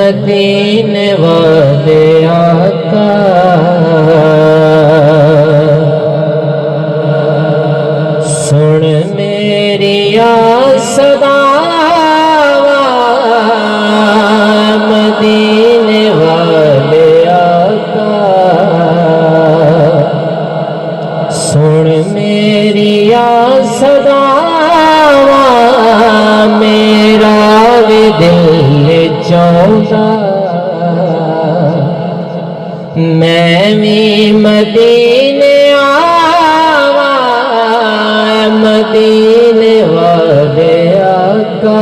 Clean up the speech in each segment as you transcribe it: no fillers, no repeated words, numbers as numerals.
मदीने वाले आका, सुन मेरी सदावा मदीने वाले आका, सुन मेरी सदावा मेरा भी दिल चाहता मैं भी मदीने आवा मदीने वाले आका।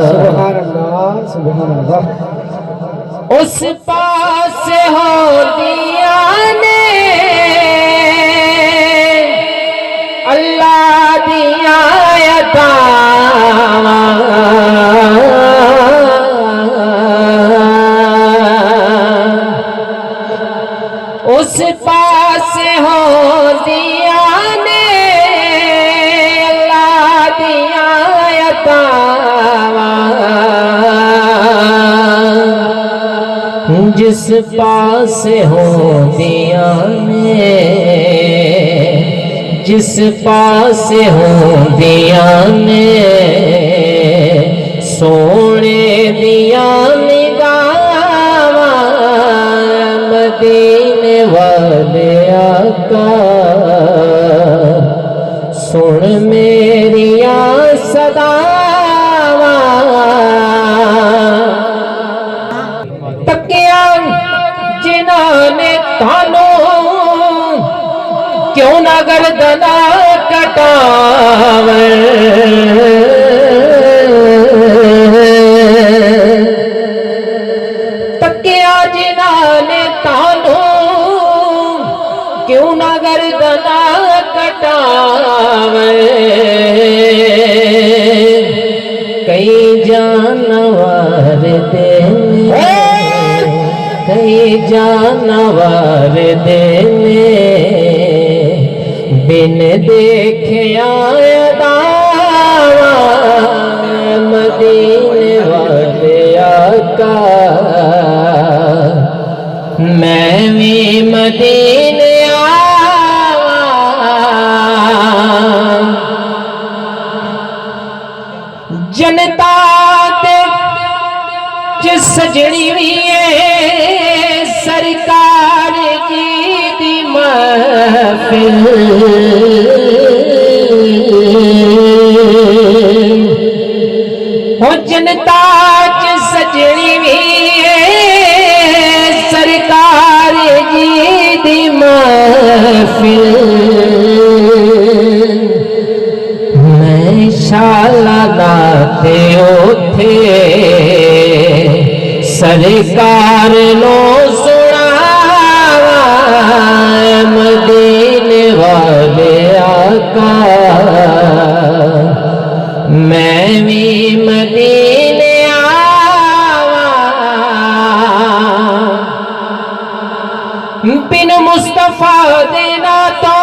सुभान अल्लाह सुभान अल्लाह। उस पास हो दिया ने अल्लाह दिया अतावा, उस पास हो दिया ने अल्लाह दिया अतावा, जिस पास हो दिया ने जिस पास हो दिया ने सोने दिया निगावा मदीने वाले आका, सुन मेरी सदावा। तकिया जिन्होंने थानू क्यों ना गर्दना कटावे, तकिया जिन्होंने थानू क्यों ना गर्दना कटावे, कई जानवर देने कई जानवर देने बिन देखे दावा मदीने वाले आका, मैं भी मदीने आवा। जनता दे जिस सजनी भी सरकार जी दी महफिल, हो जनता च सजनी भी सरकार जी दी महफिल, मैं शाला नाते उथे सरकार नो सुनावा मदीने वाले आका, मैं भी मदीने आवा। बिन मुस्तफा देना तो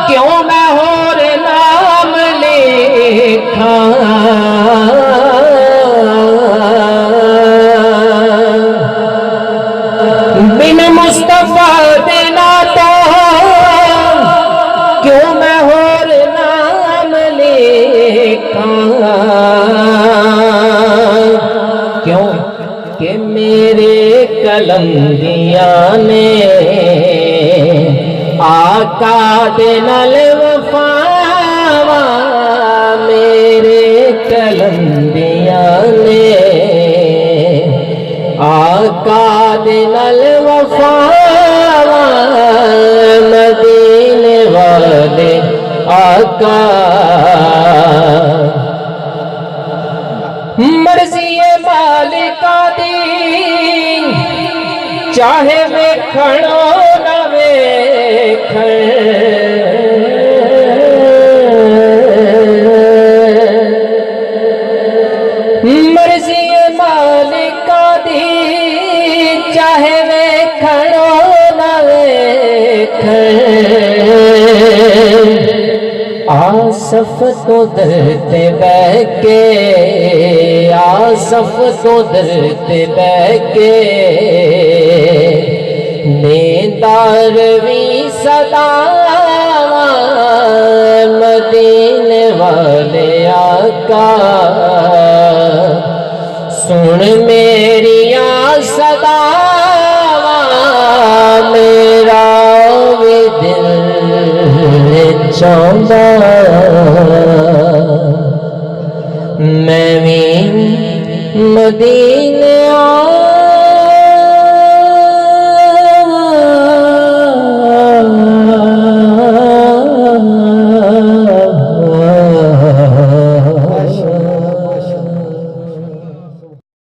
क्यों मैं होर नाम लेखा, बिन मुस्तफा देना तो क्यों मैं होर नाम लेखा, क्यों कि मेरे कलंदिया ने आका दे नाल वफावा, मेरे कलंदिया ने आका दे नाल वफावा मदीने वाले आका, मर्जी मालिका दी चाहे वेखणो ना वेखण, मर्जी मालिका दी चाहे वेखणो ना वेखण, आसफ तो दर ते बह के सफ तो दर ते बह के नेदार भी सदावा मदीने वाले आका सुन मेरिया सदावा मेरा भी दिल चाहता